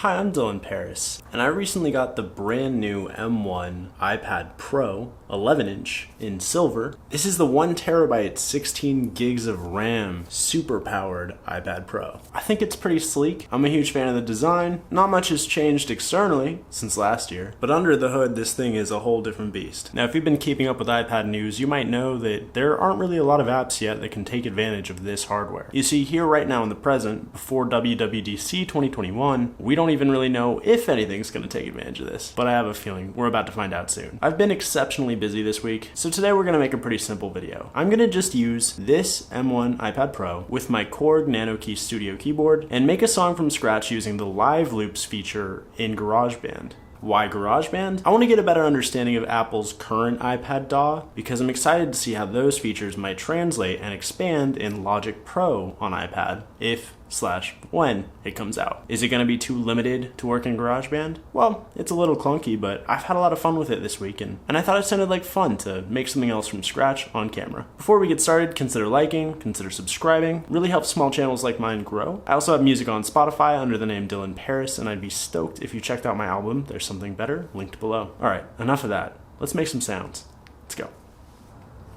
Hi, I'm Dylan Paris, and I recently got the brand new M1 iPad Pro 11-inch in silver. This is the 1TB, 16 gigs of RAM, super powered iPad Pro. I think it's pretty sleek. I'm a huge fan of the design. Not much has changed externally since last year, but under the hood, this thing is a whole different beast. Now, if you've been keeping up with iPad news, you might know that there aren't really a lot of apps yet that can take advantage of this hardware. You see, here right now in the present, before WWDC 2021, we don't even really know if anything's going to take advantage of this, but I have a feeling we're about to find out soon. I've been exceptionally busy this week, so today we're going to make a pretty simple video. I'm going to just use this M1 iPad Pro with my Korg NanoKey Studio keyboard and make a song from scratch using the live loops feature in GarageBand. Why GarageBand? I want to get a better understanding of Apple's current iPad DAW because I'm excited to see how those features might translate and expand in Logic Pro on iPad if/when it comes out. Is it going to be too limited to work in GarageBand? Well, it's a little clunky, but I've had a lot of fun with it this week, and I thought it sounded like fun to make something else from scratch on camera. Before we get started, consider liking, consider subscribing. Really helps small channels like mine grow. I also have music on Spotify under the name Dylan Paris, and I'd be stoked if you checked out my album, There's Something Better, linked below. Alright, enough of that. Let's make some sounds. Let's go.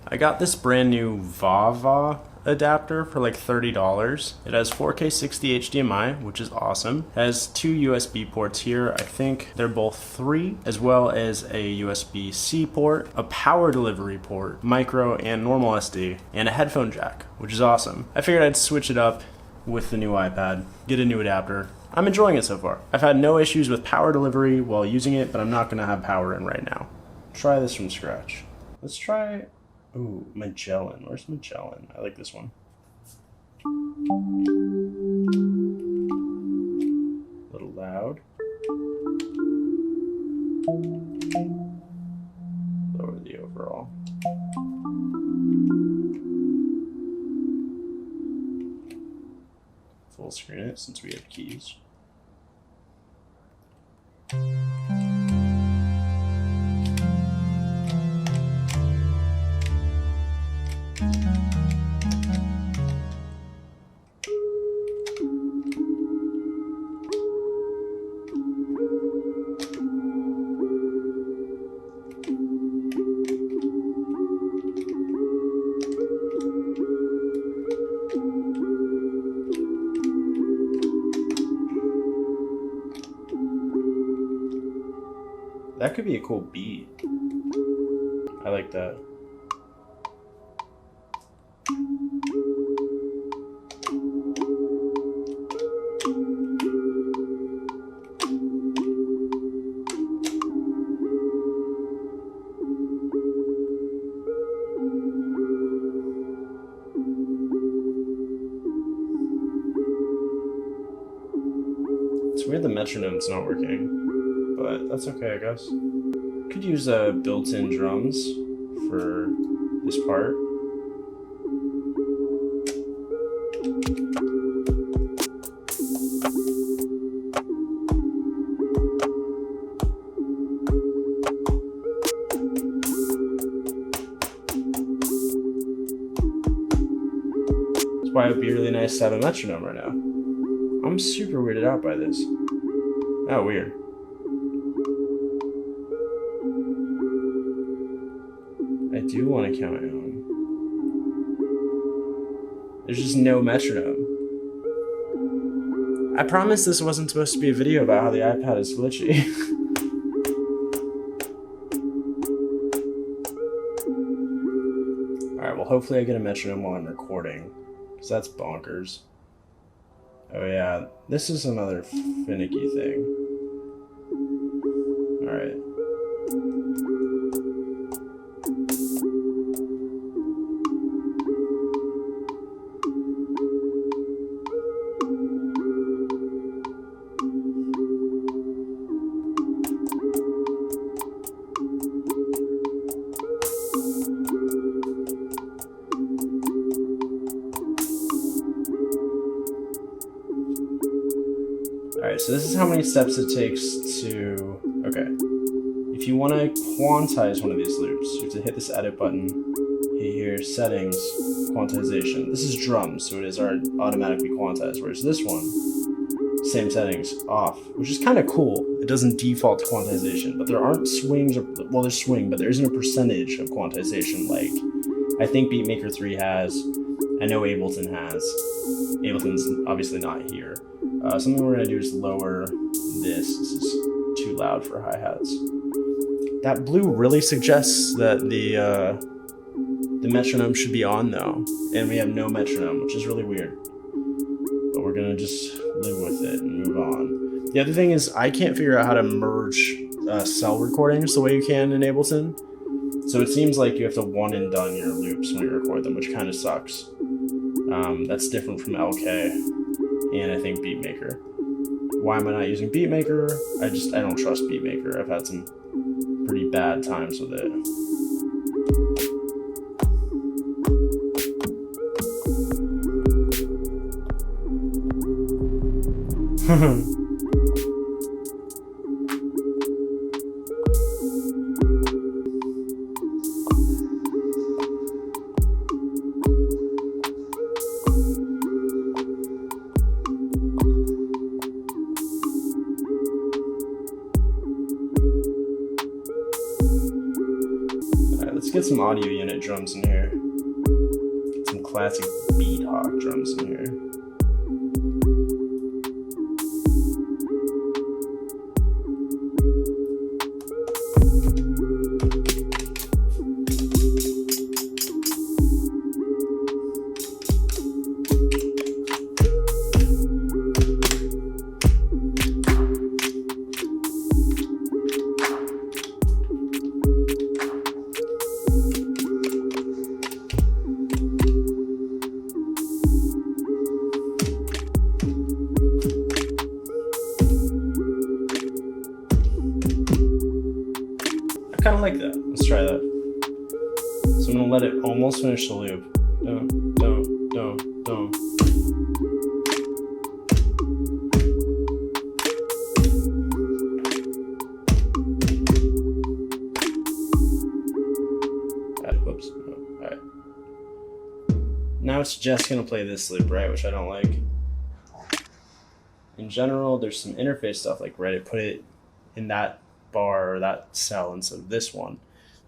I got this brand new VAVA adapter for like $30. It has 4K 60 HDMI, which is awesome. It has two USB ports here. I think they're both 3, as well as a USB-C port, a power delivery port, micro and normal SD, and a headphone jack, which is awesome. I figured I'd switch it up with the new iPad, get a new adapter. I'm enjoying it so far. I've had no issues with power delivery while using it, but I'm not gonna have power in right now. Try this from scratch. Let's try, ooh, Magellan. Where's Magellan? I like this one. A little loud. Lower the overall. Full screen it since we have keys. That could be a cool beat. I like that. It's weird the metronome's not working, but that's okay, I guess. Could use built-in drums for this part. That's why it would be really nice to have a metronome right now. I'm super weirded out by this. Oh, weird. I do want to count it on. There's just no metronome. I promise this wasn't supposed to be a video about how the iPad is glitchy. Alright, well hopefully I get a metronome while I'm recording, because that's bonkers. Oh yeah, this is another finicky thing. Alright. Alright, so this is how many steps it takes to... Okay. If you want to quantize one of these loops, you have to hit this edit button, hit here, settings, quantization. This is drums, so it is automatically quantized, whereas this one, same settings off, which is kind of cool. It doesn't default to quantization, but there aren't swings, or, well, there's swing, but there isn't a percentage of quantization like I think BeatMaker 3 has. I know Ableton has. Ableton's obviously not here. Something we're gonna do is lower this. This is too loud for hi-hats. That blue really suggests that the metronome should be on though, and we have no metronome, which is really weird. But we're gonna just live with it and move on. The other thing is I can't figure out how to merge cell recordings the way you can in Ableton. So it seems like you have to one and done your loops when you record them, which kind of sucks. That's different from LK and I think BeatMaker. Why am I not using BeatMaker? I don't trust BeatMaker. I've had some pretty bad times with it. Alright, let's get some audio unit drums in here. Get some classic beat hawk drums in here. I kind of like that. Let's try that. So I'm gonna let it almost finish the loop. Dun, dun, dun, dun. Whoops. Oh, all right. Now it's just gonna play this loop, right? Which I don't like. In general, there's some interface stuff like Reddit put it in that bar or that cell instead of this one.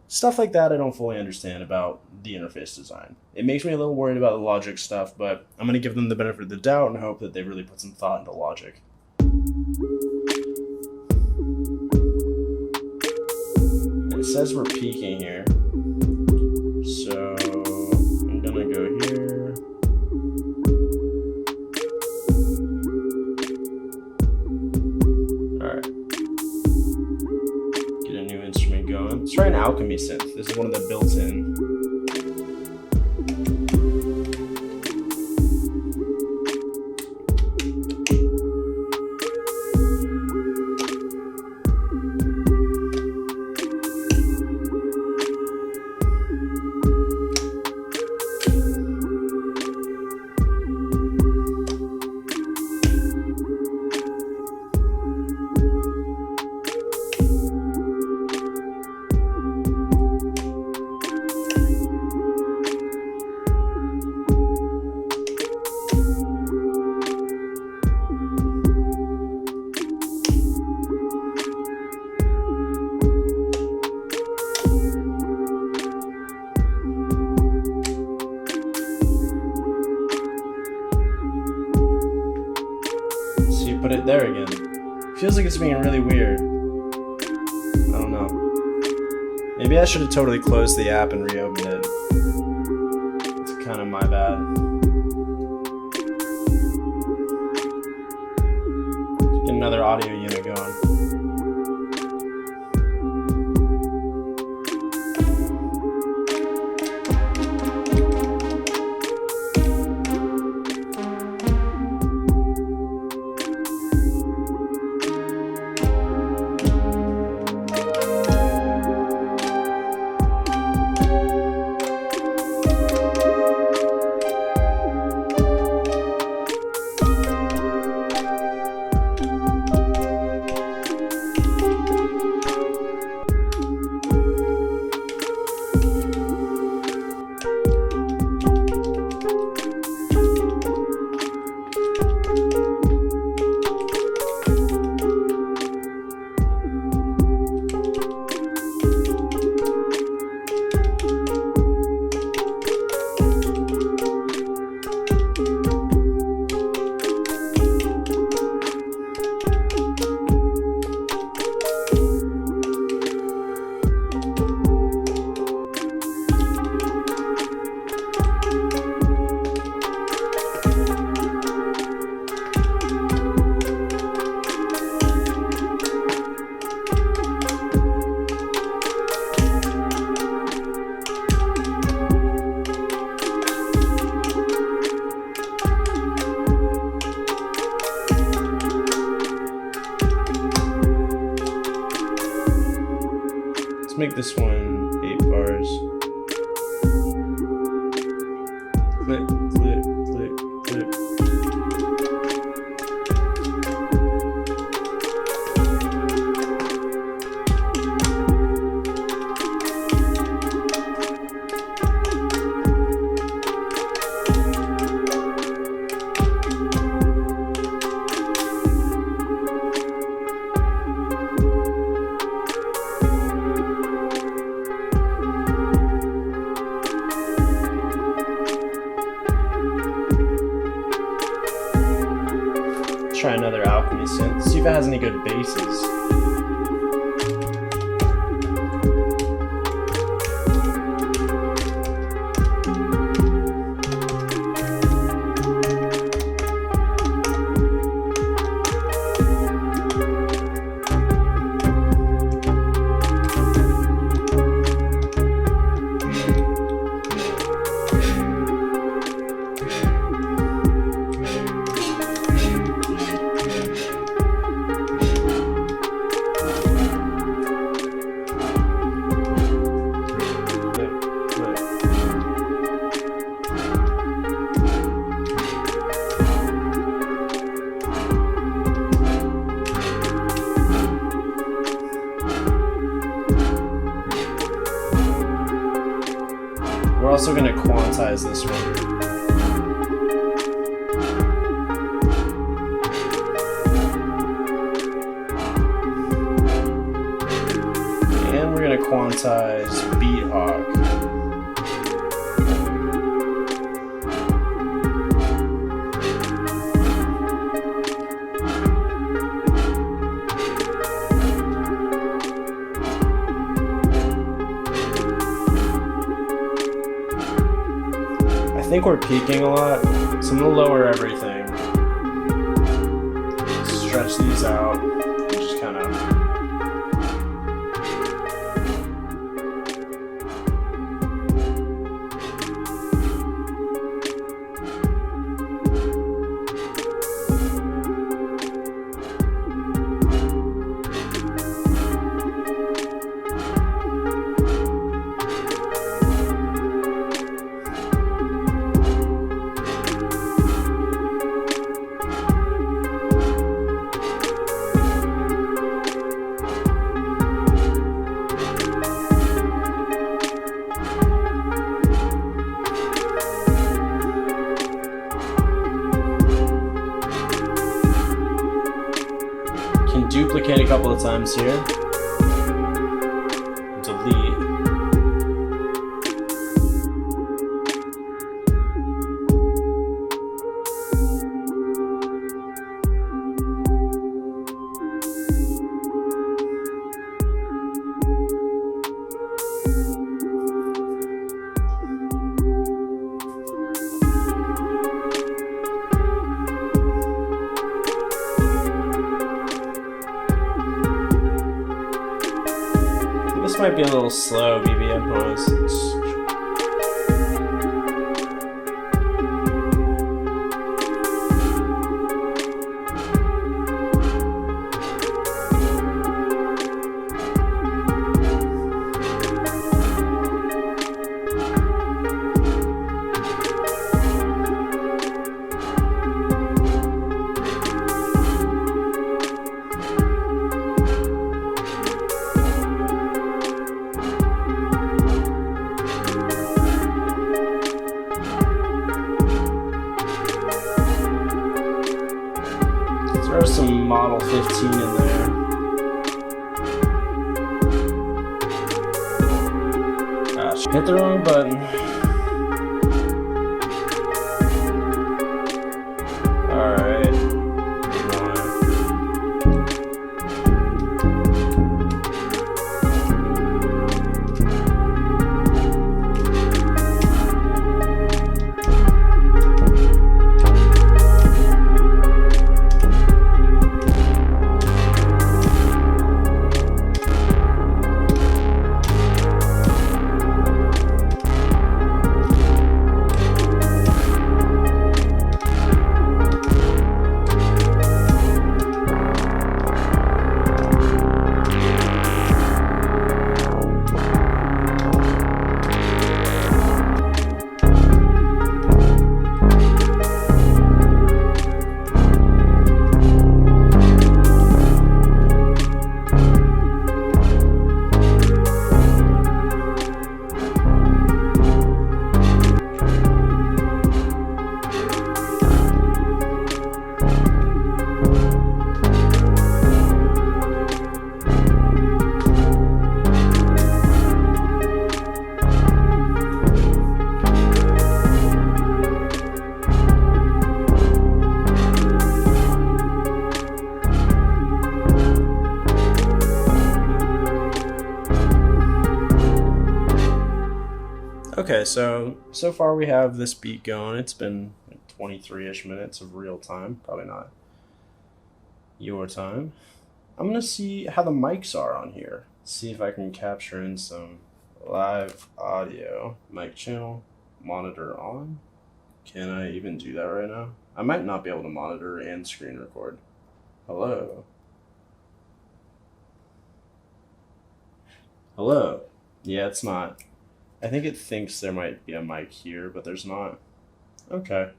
Stuff like that I don't fully understand about the interface design. It makes me a little worried about the logic stuff, but I'm going to give them the benefit of the doubt and hope that they really put some thought into logic. And it says we're peaking here. So I'm going to go here. Let's try an Alchemy synth. This is one of the built-in. Put it there again. Feels like it's being really weird. I don't know. Maybe I should have totally closed the app and reopened it. It's kind of my bad. Get another audio unit going. Let's make this one 8 bars. Click, click, click, click. Try another alchemy synth, see if it has any good basses. We're also going to quantize this one. And we're going to quantize Beat Hawk. I think we're peaking a lot, so I'm going to lower everything. Stretch these out, and just kind of... Can duplicate a couple of times here. Delete. This might be a little slow, BBM noise. Throw some Model 15 in there. Gosh, hit the wrong button. Alright. Okay, so far we have this beat going. It's been 23-ish minutes of real time. Probably not your time. I'm going to see how the mics are on here. See if I can capture in some live audio. Mic channel, monitor on. Can I even do that right now? I might not be able to monitor and screen record. Hello? Hello? Yeah, it's not. I think it thinks there might be a mic here, but there's not. Okay.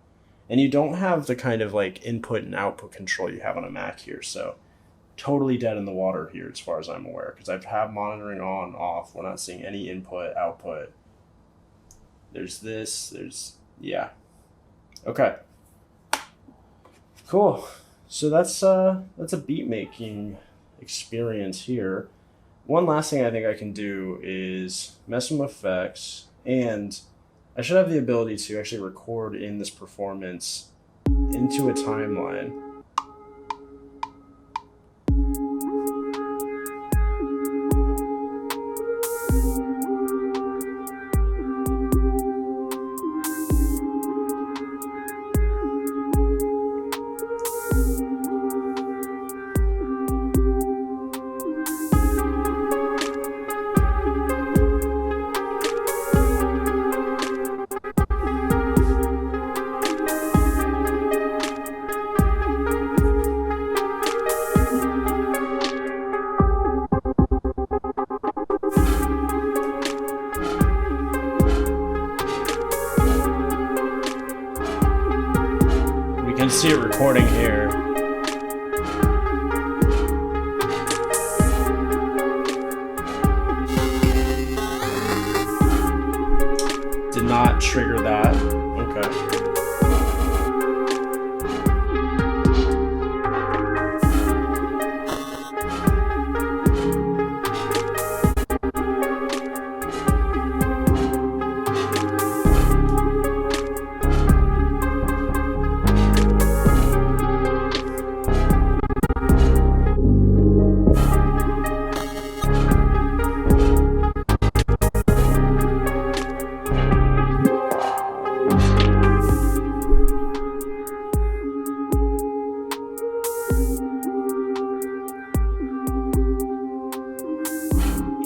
And you don't have the kind of like input and output control you have on a Mac here, so totally dead in the water here as far as I'm aware, because I have monitoring on, off. We're not seeing any input, output. There's this, yeah. Okay. Cool. So that's a beat making experience here. One last thing I think I can do is mess with effects, and I should have the ability to actually record in this performance into a timeline. You can see it recording here. Did not trigger that. Okay.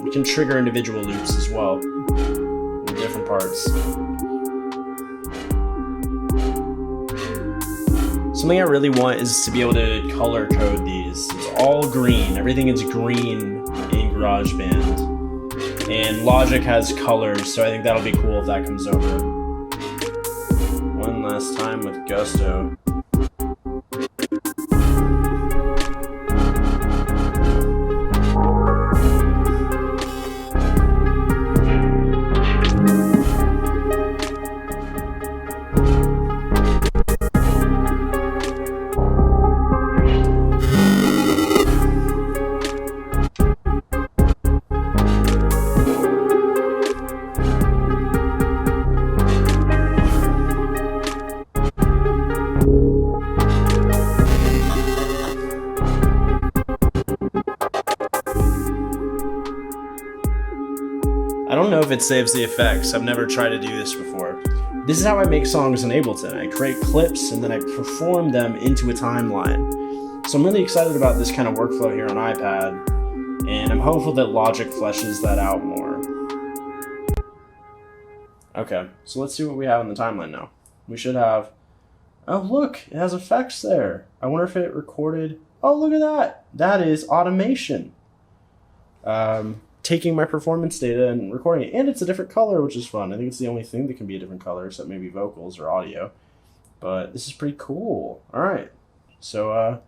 You can trigger individual loops as well in different parts. Something I really want is to be able to color code these. It's all green. Everything is green in GarageBand. And Logic has colors, so I think that'll be cool if that comes over. One last time with Gusto. I don't know if it saves the effects. I've never tried to do this before. This is how I make songs in Ableton. I create clips and then I perform them into a timeline. So I'm really excited about this kind of workflow here on iPad, and I'm hopeful that Logic fleshes that out more. Okay, so let's see what we have in the timeline now. We should have, oh look, it has effects there. I wonder if it recorded, oh look at that. That is automation. Taking my performance data and recording it, and it's a different color, which is fun. I think it's the only thing that can be a different color, except maybe vocals or audio, but this is pretty cool. All right, so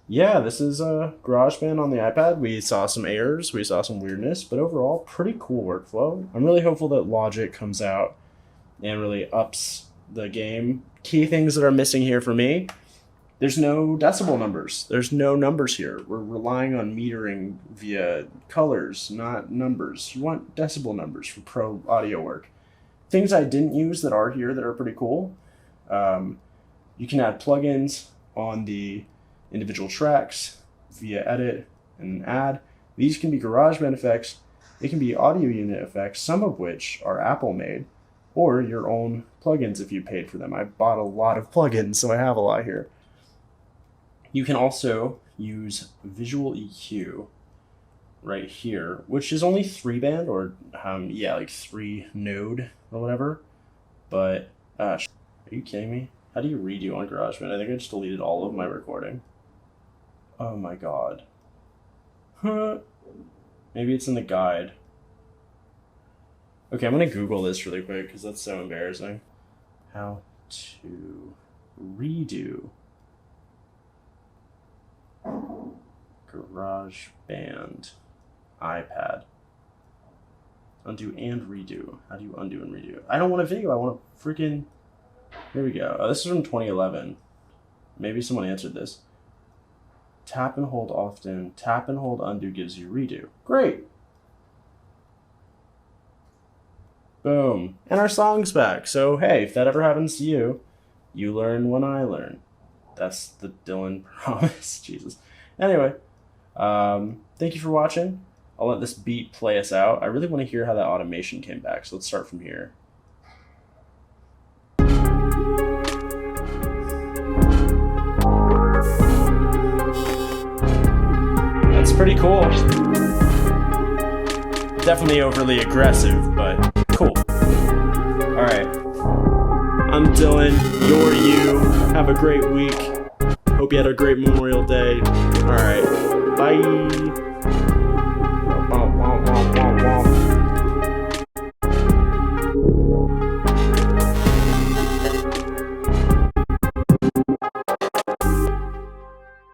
yeah, this is GarageBand on the iPad. We saw some errors, we saw some weirdness, but overall pretty cool workflow. I'm really hopeful that Logic comes out and really ups the game. Key things that are missing here for me: there's no decibel numbers. There's no numbers here. We're relying on metering via colors, not numbers. You want decibel numbers for pro audio work. Things I didn't use that are here that are pretty cool. You can add plugins on the individual tracks via edit and add. These can be GarageBand effects. They can be audio unit effects, some of which are Apple made. or your own plugins if you paid for them. I bought a lot of plugins, so I have a lot here. You can also use Visual EQ right here, which is only 3-band, or yeah, like 3 node or whatever. But are you kidding me? How do you redo on GarageBand? I think I just deleted all of my recording. Oh my god. Huh. Maybe it's in the guide. Okay, I'm gonna Google this really quick because that's so embarrassing. How to redo GarageBand iPad. Undo and redo. How do you undo and redo? I don't want a video, I want a freaking... Here we go. Oh, this is from 2011. Maybe someone answered this. Tap and hold often. Tap and hold undo gives you redo. Great! Boom. And our song's back. So, hey, if that ever happens to you, you learn when I learn. That's the Dylan promise. Jesus. Anyway, thank you for watching. I'll let this beat play us out. I really want to hear how that automation came back, so let's start from here. That's pretty cool. Definitely overly aggressive, but cool. Alright. I'm Dylan, you're you. Have a great week. Hope you had a great Memorial Day. Alright. Bye.